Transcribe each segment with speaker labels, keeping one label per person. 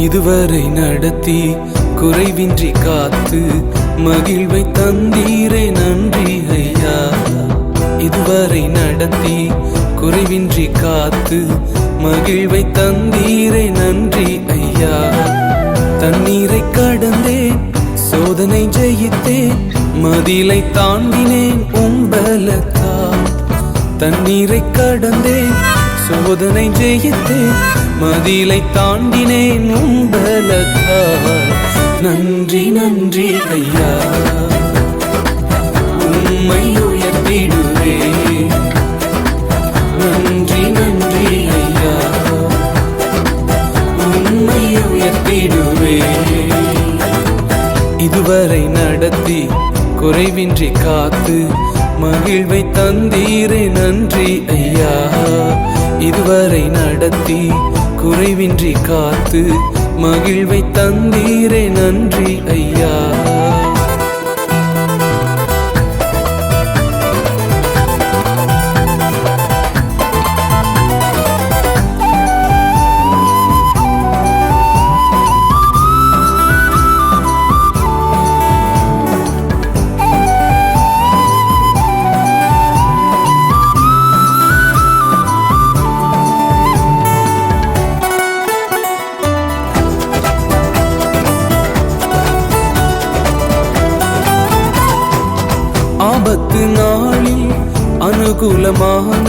Speaker 1: இதுவரை நடத்தி குறைவின்றி காத்து மகிழ்வை தந்தீரே நன்றி ஐயா. இதுவரை நடத்தி குறைவின்றி காத்து மகிழ்வை தந்தீரே நன்றி ஐயா. தண்ணீரை கடந்தேன், சோதனை ஜெயித்தேன், மதிலை தாண்டினேன் உம்பலத்தால். தண்ணீரை கடந்தேன், சோதனை ஜெயித்தேன், மதிலை தாண்டினேன் உம்பலத்தால். நன்றி நன்றி ஐயா, உம்மை உயர்த்திடுவே. நன்றி நன்றி ஐயா, உம்மை உயர்த்திடுவே. இதுவரை நடத்தி குறைவின்றி காத்து மகிழ்வை தந்தீரே நன்றி ஐயா. இதுவரை நடத்தி குறைவின்றி காத்து மகிழ்வை தந்தீரே நன்றி ஐயா. ஆபத்து நாளில் அனுகூலமான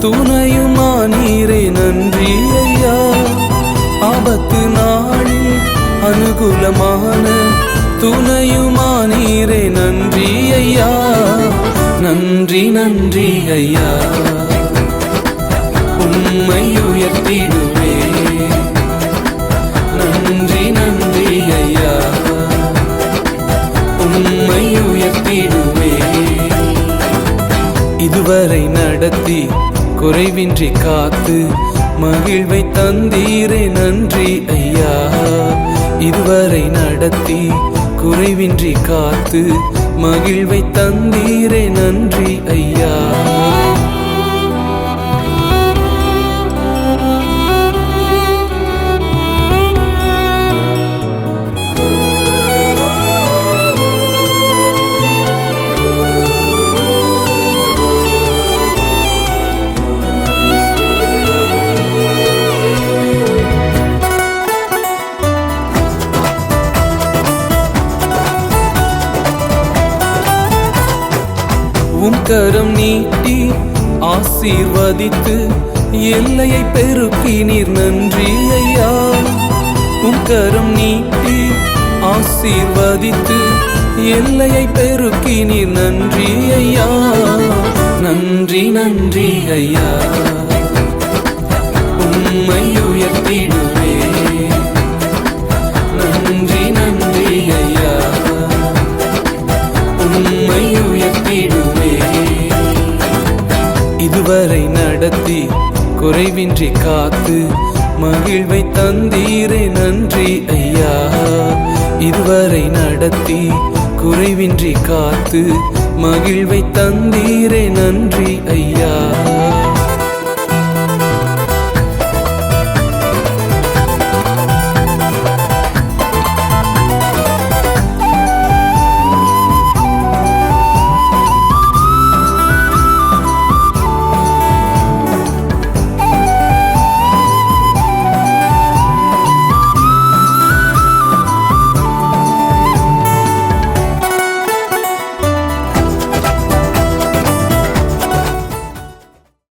Speaker 1: துணையுமானீரே நன்றி ஐயா. ஆபத்து நாளில் அனுகூலமான துணையுமானீரே நன்றி ஐயா. நன்றி நன்றி ஐயா, உம்மை உயர்த்திடுவே. நன்றி நன்றி ஐயா, உம்மை உயர்த்திடுவே. இதுவரை நடத்தி குறைவின்றி காத்து மகிழ்வை தந்தீரே நன்றி ஐயா. இதுவரை நடத்தி குறைவின்றி காத்து மகிழ்வை தந்தீரே நன்றி ஐயா. உம் கரம் நீட்டி ஆசீர்வதித்து எல்லையை பெருக்கினீர் நன்றி ஐயா. உம் கரம் நீட்டி ஆசீர்வதித்து எல்லையை பெருக்கினீர் நன்றி ஐயா. நன்றி நன்றி ஐயா, உம்மை உயர்த்திடுவே. நன்றி நன்றி ஐயா, உம்மை உயர்த்திடுவே. இதுவரை நடத்தி குறைவின்றி காத்து மகிழ்வை தந்தீரே நன்றி ஐயா. இதுவரை நடத்தி குறைவின்றி காத்து மகிழ்வை தந்தீரே நன்றி ஐயா.